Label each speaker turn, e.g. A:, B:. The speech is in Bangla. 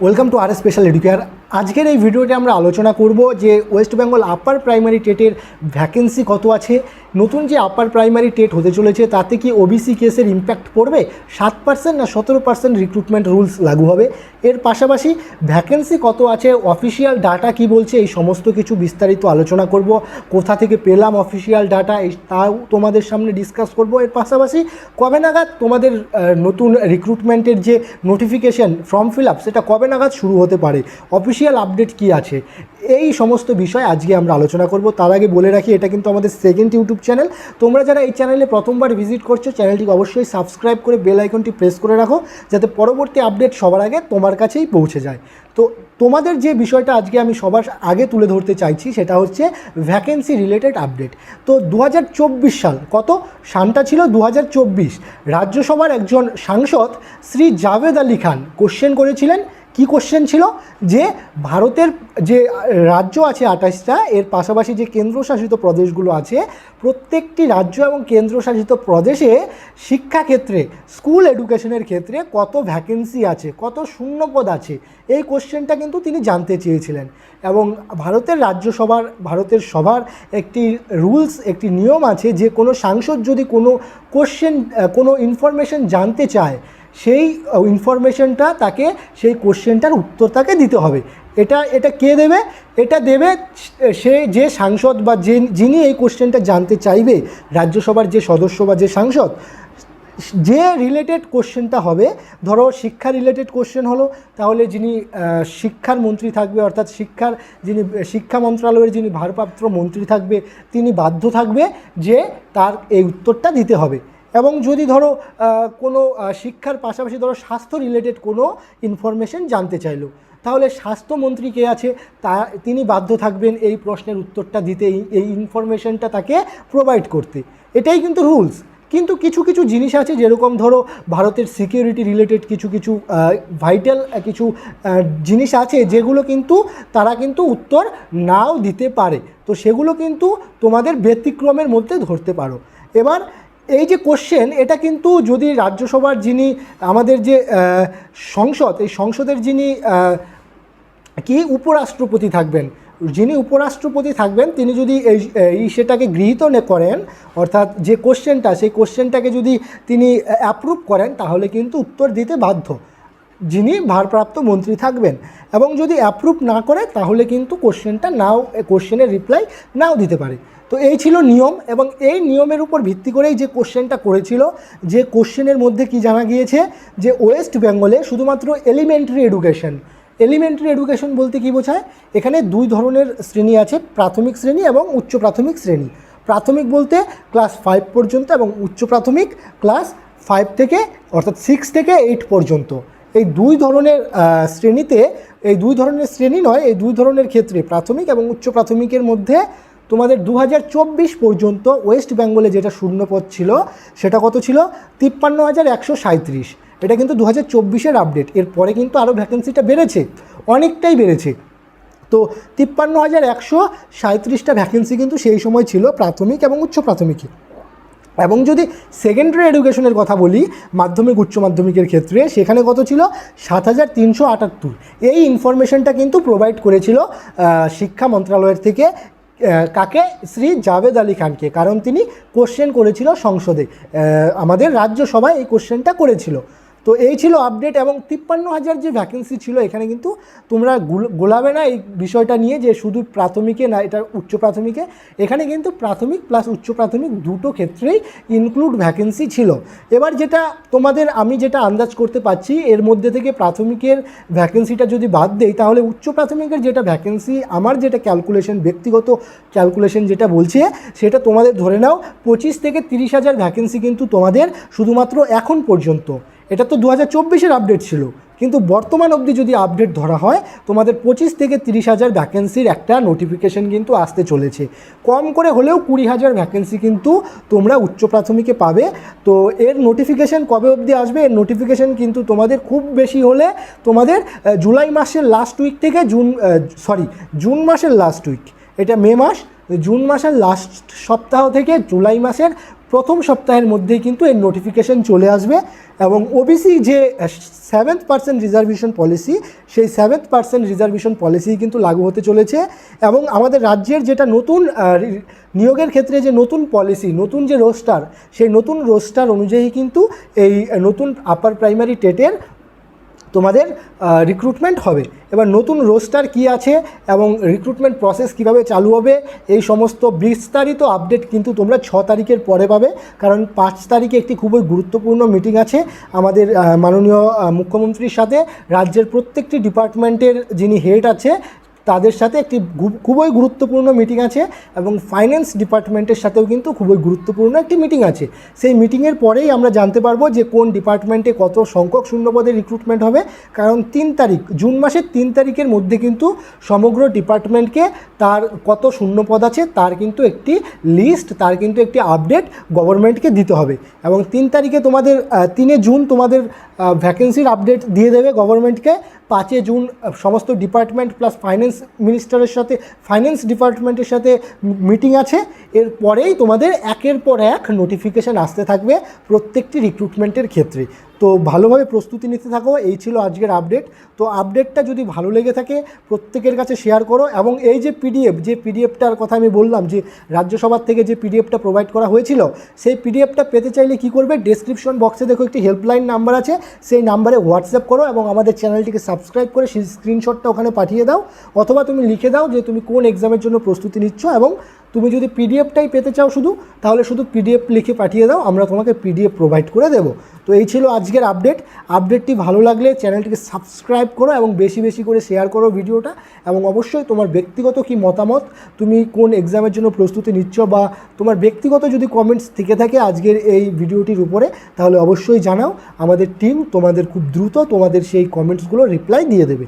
A: Welcome to our special Educare. আজকের এই ভিডিওতে আমরা আলোচনা করব যে ওয়েস্ট বেঙ্গল আপার প্রাইমারি টেটের ভ্যাকেন্সি কত আছে, নতুন যে আপার প্রাইমারি টেট হতে চলেছে তাতে কি ওবিসি কেসের ইম্প্যাক্ট পড়বে, 7% না 17% রিক্রুটমেন্ট রুলস লাগু হবে, এর পাশাপাশি ভ্যাকেন্সি কত আছে, অফিসিয়াল ডাটা কি বলছে, এই সমস্ত কিছু বিস্তারিত আলোচনা করব। কোথা থেকে পেলাম অফিসিয়াল ডাটা তাও তোমাদের সামনে ডিসকাস করব। এর পাশাপাশি কবে নাগাদ তোমাদের নতুন রিক্রুটমেন্টের যে নোটিফিকেশন ফর্ম ফিল আপ সেটা কবে নাগাদ শুরু হতে পারে, অফিসিয়াল আপডেট কি আছে, এই সমস্ত বিষয় আজকে আমরা আলোচনা করব। তার আগে বলে রাখি, এটা কিন্তু আমাদের সেকেন্ড ইউটিউব চ্যানেল। তোমরা যারা এই চ্যানেলে প্রথমবার ভিজিট করছো, চ্যানেলটিকে অবশ্যই সাবস্ক্রাইব করে বেল আইকনটি প্রেস করে রাখো, যাতে পরবর্তী আপডেট সবার আগে তোমার কাছেই পৌঁছে যায়। তো তোমাদের যে বিষয়টা আজকে আমি সবার আগে তুলে ধরতে চাইছি সেটা হচ্ছে ভ্যাকেন্সি রিলেটেড আপডেট। তো 2024 সাল, কত সালটা ছিল 2024, রাজ্যসভার একজন সাংসদ শ্রী জাভেদ আলী খান কোশ্চেন করেছিলেন। কি কোশ্চেন ছিল যে ভারতের যে রাজ্য আছে 28টা, এর পাশাপাশি যে কেন্দ্রশাসিত প্রদেশগুলো আছে, প্রত্যেকটি রাজ্য এবং কেন্দ্রশাসিত প্রদেশে শিক্ষাক্ষেত্রে স্কুল এডুকেশনের ক্ষেত্রে কত ভ্যাকেন্সি আছে, কত শূন্যপদ আছে, এই কোশ্চেনটা কিন্তু তিনি জানতে চেয়েছিলেন। এবং ভারতের সভার একটি রুলস, একটি নিয়ম আছে যে কোনো সাংসদ যদি কোনো কোনো ইনফরমেশন জানতে চায়, সেই ইনফরমেশনটা তাকে, সেই কোশ্চেনটার উত্তর তাকে দিতে হবে। এটা কে দেবে? এটা দেবে সে যে সাংসদ বা যিনি এই কোশ্চেনটা জানতে চাইবে, রাজ্যসভার যে সদস্য বা যে সাংসদ, যে রিলেটেড কোশ্চেনটা হবে। ধরো শিক্ষা রিলেটেড কোশ্চেন হলো, তাহলে যিনি শিক্ষার মন্ত্রী থাকবে, অর্থাৎ শিক্ষা মন্ত্রণালয়ের যিনি ভারপ্রাপ্ত মন্ত্রী থাকবে, তিনি বাধ্য থাকবে যে তার এই উত্তরটা দিতে হবে। এবং যদি ধরো কোনো শিক্ষার পাশাপাশি ধরো স্বাস্থ্য রিলেটেড কোনো ইনফরমেশন জানতে চাইলো, তাহলে স্বাস্থ্যমন্ত্রী কে আছে তিনি বাধ্য থাকবেন এই প্রশ্নের উত্তরটা দিতে, এই ইনফরমেশনটা তাকে প্রোভাইড করতে। এটাই কিন্তু রুলস। কিন্তু কিছু কিছু জিনিস আছে, যেরকম ধরো ভারতের সিকিউরিটি রিলেটেড কিছু ভাইটাল কিছু জিনিস আছে, যেগুলো কিন্তু তারা কিন্তু উত্তর নাও দিতে পারে। তো সেগুলো কিন্তু তোমাদের ব্যতিক্রমের মধ্যে ধরতে পারো। এবার এই যে কোশ্চেন, এটা কিন্তু যদি রাজ্যসভার যিনি আমাদের যে সংসদ, এই সংসদের যিনি উপরাষ্ট্রপতি থাকবেন, তিনি যদি সেটাকে গৃহীত করেন, অর্থাৎ যে কোশ্চেনটা, সেই কোশ্চেনটাকে যদি তিনি অ্যাপ্রুভ করেন, তাহলে কিন্তু উত্তর দিতে বাধ্য যিনি ভারপ্রাপ্ত মন্ত্রী থাকবেন। এবং যদি অ্যাপ্রুভ না করে, তাহলে কিন্তু কোশ্চেনের রিপ্লাই নাও দিতে পারে। তো এই ছিল নিয়ম, এবং এই নিয়মের উপর ভিত্তি করেই যে কোশ্চেনটা করেছিল, যে কোশ্চেনের মধ্যে কি জানা গিয়েছে, যে ওয়েস্ট বেঙ্গলে শুধুমাত্র এলিমেন্টারি এডুকেশন বলতে কি বোঝায়, এখানে দুই ধরনের শ্রেণী আছে, প্রাথমিক শ্রেণী এবং উচ্চ প্রাথমিক শ্রেণী। প্রাথমিক বলতে ক্লাস 5 পর্যন্ত, এবং উচ্চ প্রাথমিক ক্লাস 5 থেকে, অর্থাৎ 6 থেকে 8 পর্যন্ত। এই দুই ধরনের শ্রেণীতে, এই দুই ধরনের ক্ষেত্রে, প্রাথমিক এবং উচ্চ প্রাথমিকের মধ্যে তোমাদের 2024 পর্যন্ত ওয়েস্ট বেঙ্গলে যেটা শূন্যপদ ছিল, সেটা কত ছিল? 53,137। এটা কিন্তু 2024-এর আপডেট। এরপরে কিন্তু আরও ভ্যাকেন্সিটা বেড়েছে, অনেকটাই বেড়েছে। তো 53,137টা ভ্যাকেন্সি কিন্তু সেই সময় ছিল প্রাথমিক এবং উচ্চ প্রাথমিকে। এবং যদি সেকেন্ডারি এডুকেশনের কথা বলি, মাধ্যমিক উচ্চ মাধ্যমিকের ক্ষেত্রে, সেখানে কত ছিল? 7,378। এই ইনফরমেশনটা কিন্তু প্রোভাইড করেছিল শিক্ষা মন্ত্রণালয়ের থেকে, কাকে? শ্রী জাভেদ আলী খানকে, কারণ তিনি কোশ্চেন করেছিল সংসদে, আমাদের রাজ্যসভায় এই কোশ্চেনটা করেছিল। তো এই ছিল আপডেট। এবং 53,000 যে ভ্যাকেন্সি ছিল, এখানে কিন্তু তোমরা গোলাবে না এই বিষয়টা নিয়ে যে শুধু প্রাথমিকে না, এটা উচ্চ প্রাথমিকে। এখানে কিন্তু প্রাথমিক প্লাস উচ্চ প্রাথমিক দুটো ক্ষেত্রেই ইনক্লুড ভ্যাকেন্সি ছিল। এবার আমি যেটা আন্দাজ করতে পারছি, এর মধ্যে থেকে প্রাথমিকের ভ্যাকেন্সিটা যদি বাদ দেই, তাহলে উচ্চ প্রাথমিকের যেটা ভ্যাকেন্সি, আমার যেটা ক্যালকুলেশন, ব্যক্তিগত ক্যালকুলেশন যেটা বলছে, সেটা তোমাদের ধরে নাও 25 থেকে 30,000 ভ্যাকেন্সি কিন্তু তোমাদের শুধুমাত্র এখন পর্যন্ত। এটা তো 2024-এর আপডেট ছিল, কিন্তু বর্তমান অবধি যদি আপডেট ধরা হয়, তোমাদের 25 থেকে 30,000 ভ্যাকেন্সির একটা নোটিফিকেশন কিন্তু আসতে চলেছে। কম করে হলেও 20,000 ভ্যাকেন্সি কিন্তু তোমরা উচ্চ প্রাথমিকে পাবে। তো এর নোটিফিকেশন কবে অবধি আসবে? এর নোটিফিকেশন কিন্তু তোমাদের খুব বেশি হলে তোমাদের জুলাই মাসের লাস্ট উইক থেকে জুন মাসের লাস্ট উইক, এটা মে মাস, জুন মাসের লাস্ট সপ্তাহ থেকে জুলাই মাসের প্রথম সপ্তাহের মধ্যেই কিন্তু এর নোটিফিকেশন চলে আসবে এবং ওবিসি যে 7% রিজার্ভেশন পলিসি, সেই 7% রিজার্ভেশন পলিসি কিন্তু লাগু হতে চলেছে। এবং আমাদের রাজ্যের যেটা নতুন নিয়োগের ক্ষেত্রে যে নতুন পলিসি, নতুন যে রোস্টার, সেই নতুন রোস্টার অনুযায়ী কিন্তু এই নতুন আপার প্রাইমারি টেটের তোমাদের রিক্রুটমেন্ট হবে। এবার নতুন রোস্টার কি আছে এবং রিক্রুটমেন্ট প্রসেস কিভাবে চালু হবে, এই সমস্ত বিস্তারিত আপডেট কিন্তু তোমরা 6 তারিখের পরে পাবে, কারণ 5 তারিখে একটি খুবই গুরুত্বপূর্ণ মিটিং আছে আমাদের মাননীয় মুখ্যমন্ত্রীর সাথে। রাজ্যের প্রত্যেকটি ডিপার্টমেন্টের যিনি হেড আছে তাদের সাথে একটি খুবই গুরুত্বপূর্ণ মিটিং আছে এবং ফাইন্যান্স ডিপার্টমেন্টের সাথেও কিন্তু খুবই গুরুত্বপূর্ণ একটি মিটিং আছে। সেই মিটিংয়ের পরেই আমরা জানতে পারবো যে কোন ডিপার্টমেন্টে কত সংখ্যক শূন্যপদের রিক্রুটমেন্ট হবে, কারণ 3 তারিখ, জুন মাসের 3 তারিখের মধ্যে কিন্তু সমগ্র ডিপার্টমেন্টকে তার কত শূন্যপদ আছে তার কিন্তু একটি লিস্ট, তার কিন্তু একটি আপডেট গভর্নমেন্টকে দিতে হবে। এবং 3 তারিখে তোমাদের 3 জুন তোমাদের ভ্যাকেন্সির আপডেট দিয়ে দেবে গভর্নমেন্টকে। 5 জুন সমস্ত ডিপার্টমেন্ট প্লাস ফাইন্যান্স মিনিস্টারের সাথে, ফাইন্যান্স ডিপার্টমেন্টের সাথে মিটিং আছে। এরপরেই তোমাদের একের পর এক নোটিফিকেশান আসতে থাকবে প্রত্যেকটি রিক্রুটমেন্টের ক্ষেত্রে। তো ভালোভাবে প্রস্তুতি নিতে থাকো। এই ছিল আজকের আপডেট। তো আপডেটটা যদি ভালো লেগে থাকে প্রত্যেকের কাছে শেয়ার করো। এবং এই যে পিডিএফটার কথা আমি বললাম, যে রাজ্যসভার থেকে যে পিডিএফটা প্রোভাইড করা হয়েছিল, সেই পিডিএফটা পেতে চাইলে কি করবে, ডেসক্রিপশন বক্সে দেখো একটি হেল্পলাইন নাম্বার আছে, সেই নাম্বারে হোয়াটসঅ্যাপ করো এবং আমাদের চ্যানেলটিকে সাবস্ক্রাইব করে সেই স্ক্রিনশটটা ওখানে পাঠিয়ে দাও, অথবা তুমি লিখে দাও যে তুমি কোন এক্সামের জন্য প্রস্তুতি নিচ্ছ। এবং তুমি যদি পিডিএফটাই পেতে চাও শুধু, তাহলে শুধু পিডিএফ লিখে পাঠিয়ে দাও, আমরা তোমাকে পিডিএফ প্রোভাইড করে দেবো। তো এই ছিল আজকের আপডেটটি ভালো লাগলে চ্যানেলটিকে সাবস্ক্রাইব করো এবং বেশি বেশি করে শেয়ার করো ভিডিওটা। এবং অবশ্যই তোমার ব্যক্তিগত কি মতামত, তুমি কোন এক্সামের জন্য প্রস্তুতি নিচ্ছ, বা তোমার ব্যক্তিগত যদি কমেন্টস থেকে থাকে আজকের এই ভিডিওটির উপরে, তাহলে অবশ্যই জানাও। আমাদের টিম তোমাদের খুব দ্রুত তোমাদের সেই কমেন্টসগুলো রিপ্লাই দিয়ে দেবে।